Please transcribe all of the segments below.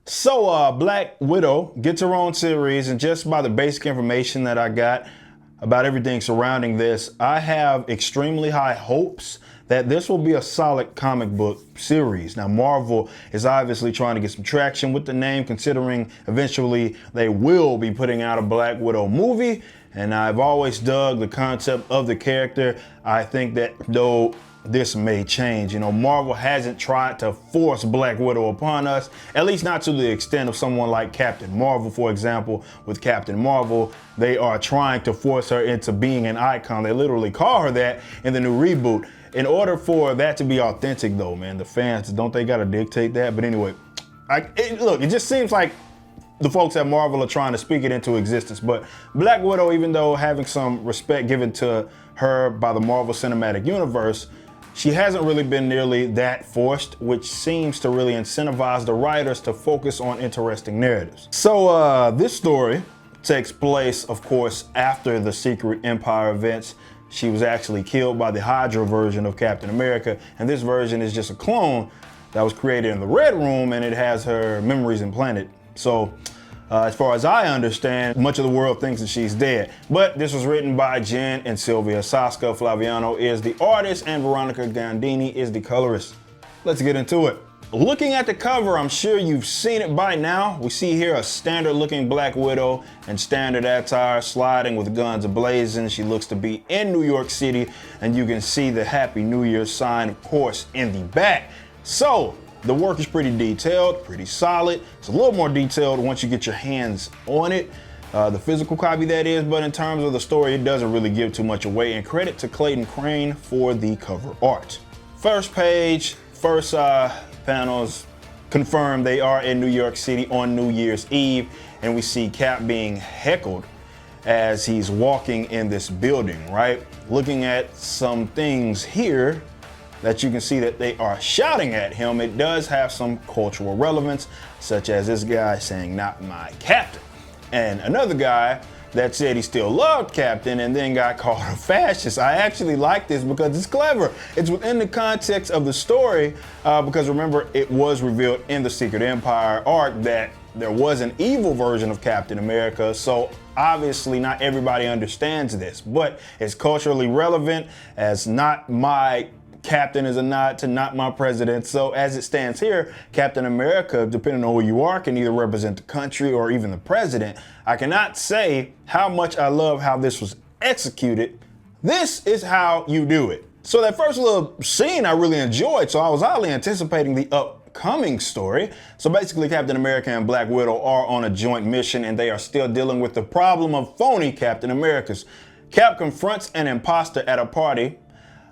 So Black Widow gets her own series, and just by the basic information that I got about everything surrounding this, I have extremely high hopes that this will be a solid comic book series. Now, Marvel is obviously trying to get some traction with the name, considering eventually they will be putting out a Black Widow movie. And I've always dug the concept of the character. I think that though this may change, Marvel hasn't tried to force Black Widow upon us, at least not to the extent of someone like Captain Marvel, for example. With Captain Marvel, they are trying to force her into being an icon. They literally call her that in the new reboot. In order for that to be authentic though, man, the fans, don't they gotta dictate that? But anyway, it just seems like the folks at Marvel are trying to speak it into existence. But Black Widow, even though having some respect given to her by the Marvel Cinematic Universe, she hasn't really been nearly that forced, which seems to really incentivize the writers to focus on interesting narratives. So this story takes place, of course, after the Secret Empire events. She was actually killed by the Hydra version of Captain America, and this version is just a clone that was created in the Red Room, and it has her memories implanted. So as far as I understand, much of the world thinks that she's dead. But this was written by Jen and Sylvia. Saskia Flaviano is the artist, and Veronica Gandini is the colorist. Let's get into it. Looking at the cover, I'm sure you've seen it by now. We see here a standard looking Black Widow in standard attire, sliding with guns ablazing. She looks to be in New York City, and you can see the Happy New Year sign, of course, in the back. So the work is pretty detailed, pretty solid. It's a little more detailed once you get your hands on it, the physical copy that is, but in terms of the story, it doesn't really give too much away, and credit to Clayton Crane for the cover art. First page, first panels confirm they are in New York City on New Year's Eve, and we see Cap being heckled as he's walking in this building, right? Looking at some things here that you can see that they are shouting at him, it does have some cultural relevance, such as this guy saying, "Not my captain," and another guy that said he still loved Captain and then got called a fascist. I actually like this because it's clever. It's within the context of the story, because remember, it was revealed in the Secret Empire arc that there was an evil version of Captain America, so obviously not everybody understands this, but it's culturally relevant, as "not my captain" is a nod to "not my president." So as it stands here, Captain America, depending on who you are, can either represent the country or even the president. I cannot say how much I love how this was executed. This is how you do it. So that first little scene I really enjoyed, so I was oddly anticipating the upcoming story. So basically, Captain America and Black Widow are on a joint mission, and they are still dealing with the problem of phony Captain Americas. Cap confronts an imposter at a party,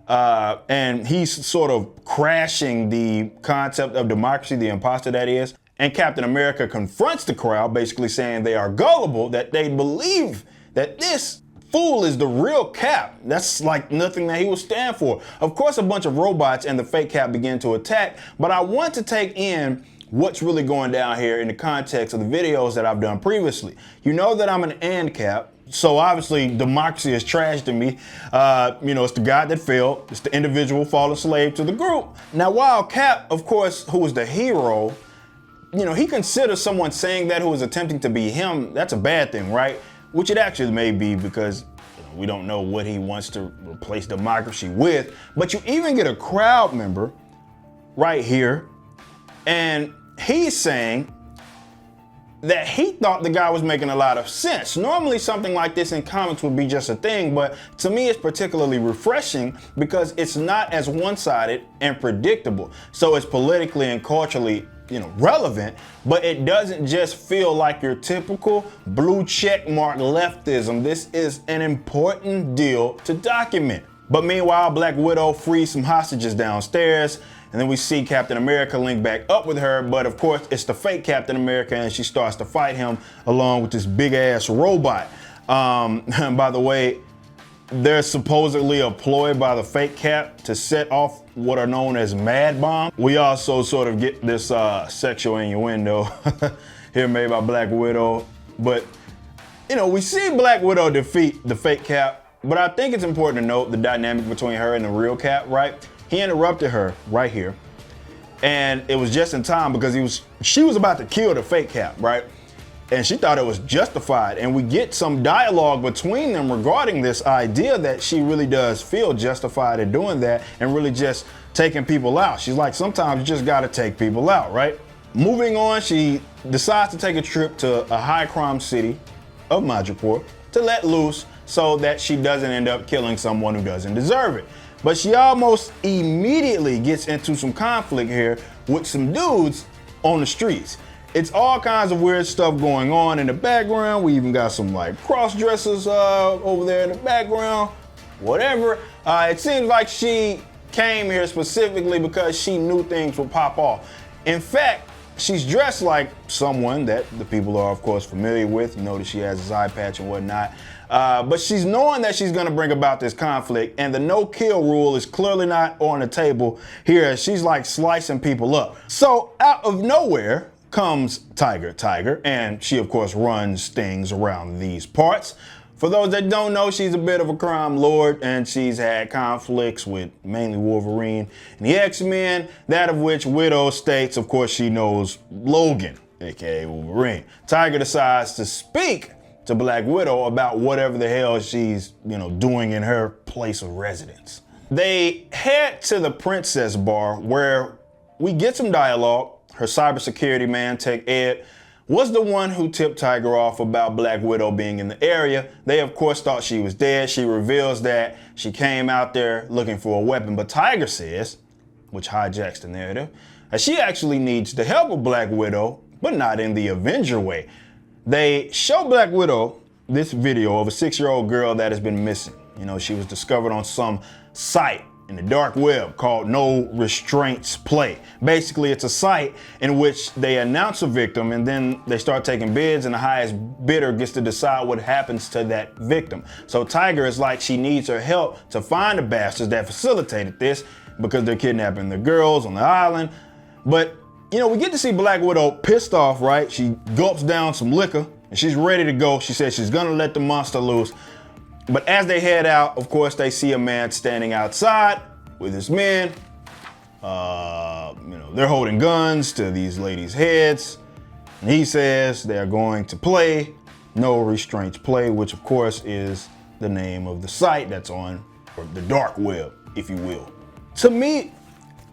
and he's sort of crashing the concept of democracy, the imposter that is. And Captain America confronts the crowd, basically saying they are gullible, that they believe that this fool is the real Cap. That's like nothing that he will stand for. Of course, a bunch of robots and the fake Cap begin to attack, but I want to take in what's really going down here in the context of the videos that I've done previously. You know that I'm an AND Cap. So obviously democracy is trash to me. It's the God that failed. It's the individual fallen slave to the group. Now, while Cap, of course, who is the hero, he considers someone saying that who is attempting to be him, that's a bad thing, right? Which it actually may be, because we don't know what he wants to replace democracy with. But you even get a crowd member right here, and he's saying that he thought the guy was making a lot of sense. Normally something like this in comics would be just a thing, but to me it's particularly refreshing because it's not as one-sided and predictable. So it's politically and culturally, relevant, but it doesn't just feel like your typical blue check mark leftism. This is an important deal to document. But meanwhile, Black Widow frees some hostages downstairs, and then we see Captain America link back up with her, but of course it's the fake Captain America, and she starts to fight him along with this big ass robot. By the way, there's supposedly a ploy by the fake Cap to set off what are known as mad bombs. We also sort of get this sexual innuendo here made by Black Widow, but we see Black Widow defeat the fake Cap. But I think it's important to note the dynamic between her and the real Cap, right? He interrupted her right here And it was just in time because she was about to kill the fake Cap, right? And she thought it was justified. And we get some dialogue between them regarding this idea that she really does feel justified in doing that and really just taking people out. She's like, sometimes you just gotta take people out, right? Moving on, she decides to take a trip to a high crime city of Madripoor to let loose so that she doesn't end up killing someone who doesn't deserve it. But she almost immediately gets into some conflict here with some dudes on the streets. It's all kinds of weird stuff going on in the background. We even got some like cross-dressers over there in the background, whatever. It seems like she came here specifically because she knew things would pop off. In fact, she's dressed like someone that the people are, of course, familiar with. You notice she has his eye patch and whatnot. But she's knowing that she's gonna bring about this conflict, and the no-kill rule is clearly not on the table here as she's like slicing people up. So out of nowhere comes Tiger, and she of course runs things around these parts. For those that don't know, she's a bit of a crime lord, and she's had conflicts with mainly Wolverine and the X-Men, that of which Widow states, of course, she knows Logan, aka Wolverine. Tiger decides to speak to Black Widow about whatever the hell she's, doing in her place of residence. They head to the Princess Bar where we get some dialogue. Her cybersecurity man, Tech Ed, was the one who tipped Tiger off about Black Widow being in the area. They, of course, thought she was dead. She reveals that she came out there looking for a weapon, but Tiger says, which hijacks the narrative, that she actually needs the help of Black Widow, but not in the Avenger way. They show Black Widow this video of a 6-year-old girl that has been missing. She was discovered on some site in the dark web called No Restraints Play. Basically, it's a site in which they announce a victim and then they start taking bids, and the highest bidder gets to decide what happens to that victim. So Tiger is like, she needs her help to find the bastards that facilitated this because they're kidnapping the girls on the island. But, we get to see Black Widow pissed off, right? She gulps down some liquor and she's ready to go. She says she's gonna let the monster loose. But as they head out, of course, they see a man standing outside with his men. They're holding guns to these ladies' heads. And he says they're going to play No Restraints Play, which of course is the name of the site that's on the dark web, if you will. To me,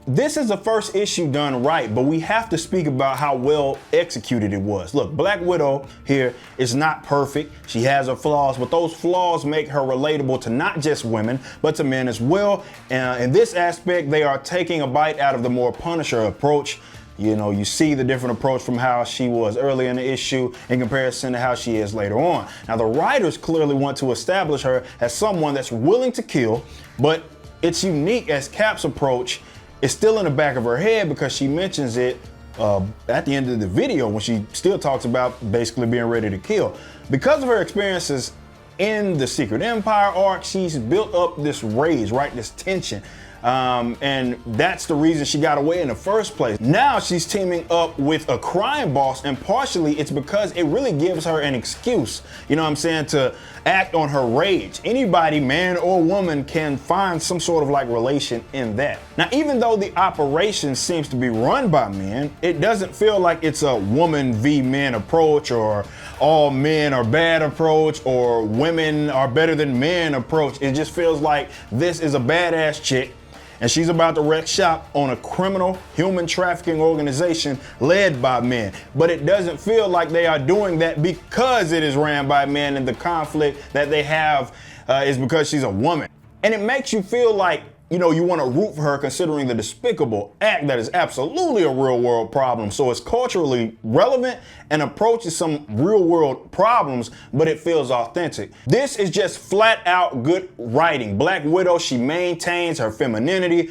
this is the first issue done right, but we have to speak about how well executed it was. Look, Black Widow here is not perfect. She has her flaws, but those flaws make her relatable to not just women, but to men as well. In this aspect, they are taking a bite out of the more Punisher approach. You see the different approach from how she was early in the issue in comparison to how she is later on. Now, the writers clearly want to establish her as someone that's willing to kill, but it's unique as Cap's approach is still in the back of her head because she mentions it at the end of the video when she still talks about basically being ready to kill. Because of her experiences in the Secret Empire arc, she's built up this rage, right? This tension. And that's the reason she got away in the first place. Now she's teaming up with a crime boss, and partially it's because it really gives her an excuse, to act on her rage. Anybody, man or woman, can find some sort of relation in that. Now, even though the operation seems to be run by men, it doesn't feel like it's a woman v men approach, or all men are bad approach, or women are better than men approach. It just feels like this is a badass chick, and she's about to wreck shop on a criminal human trafficking organization led by men. But it doesn't feel like they are doing that because it is ran by men, and the conflict that they have is because she's a woman. And it makes you feel like, you want to root for her considering the despicable act that is absolutely a real world problem. So it's culturally relevant and approaches some real world problems, but it feels authentic. This is just flat out good writing. Black Widow, she maintains her femininity.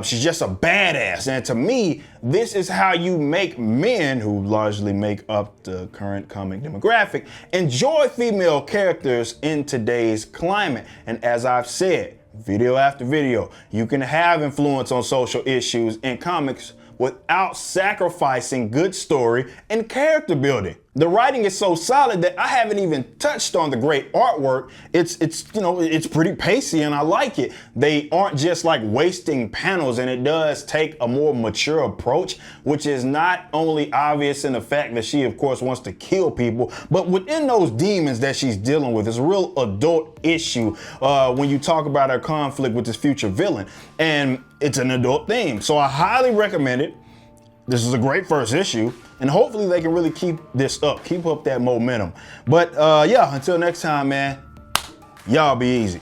She's just a badass. And to me, this is how you make men, who largely make up the current comic demographic, enjoy female characters in today's climate. And as I've said, video after video, you can have influence on social issues in comics, without sacrificing good story and character building. The writing is so solid that I haven't even touched on the great artwork. It's pretty pacey and I like it. They aren't just like wasting panels, and it does take a more mature approach, which is not only obvious in the fact that she of course wants to kill people, but within those demons that she's dealing with. It's a real adult issue when you talk about her conflict with this future villain, and it's an adult theme. So I highly recommend it. This is a great first issue, and hopefully they can really keep this up, keep up that momentum. But yeah, until next time, man, y'all be easy.